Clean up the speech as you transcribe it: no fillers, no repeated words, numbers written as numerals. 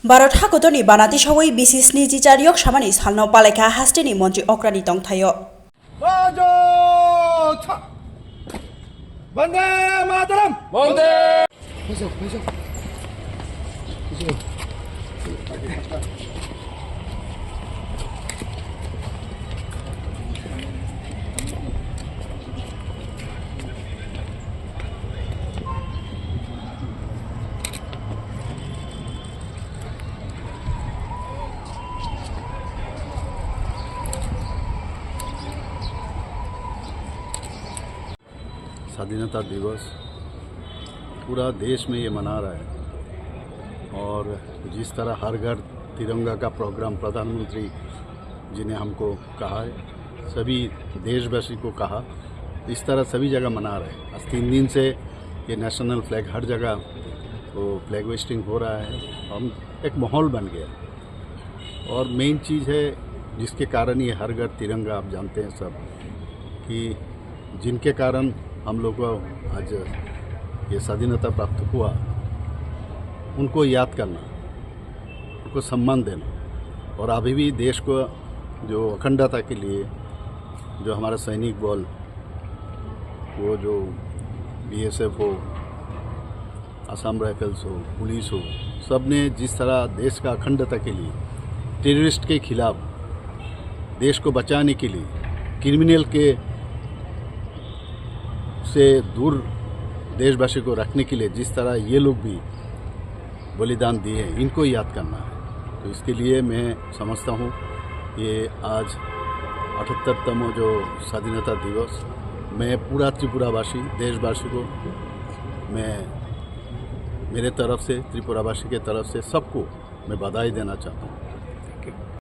भारत हादरनि बानाति सावै बिसिसनि जिजारियक सामानि सालनाव पालायखा हास्टेनि मन्त्रि अक्रानि तंथायो वंदे मातरम वंदे स्वाधीनता दिवस पूरा देश में ये मना रहा है और जिस तरह हर घर तिरंगा का प्रोग्राम प्रधानमंत्री जी ने हमको कहा है, सभी देशवासी को कहा, इस तरह सभी जगह मना रहे हैं। आज 3 दिन से ये नेशनल फ्लैग हर जगह तो फ्लैग होस्टिंग हो रहा है। हम एक माहौल बन गया और मेन चीज़ है जिसके कारण ये हर घर तिरंगा, आप जानते हैं सब कि जिनके कारण हम लोग को आज ये स्वाधीनता प्राप्त हुआ, उनको याद करना, उनको सम्मान देना और अभी भी देश को जो अखंडता के लिए जो हमारा सैनिक बल, वो जो बीएसएफ हो, असम राइफल्स हो, पुलिस हो, सब ने जिस तरह देश का अखंडता के लिए, टेररिस्ट के खिलाफ, देश को बचाने के लिए, क्रिमिनल के से दूर देशवासी को रखने के लिए जिस तरह ये लोग भी बलिदान दिए हैं, इनको याद करना है। तो इसके लिए मैं समझता हूँ ये आज 78तम जो स्वाधीनता दिवस, मैं पूरा त्रिपुरावासी देशवासी को मैं मेरे तरफ से, त्रिपुरावासी के तरफ से सबको मैं बधाई देना चाहता हूँ।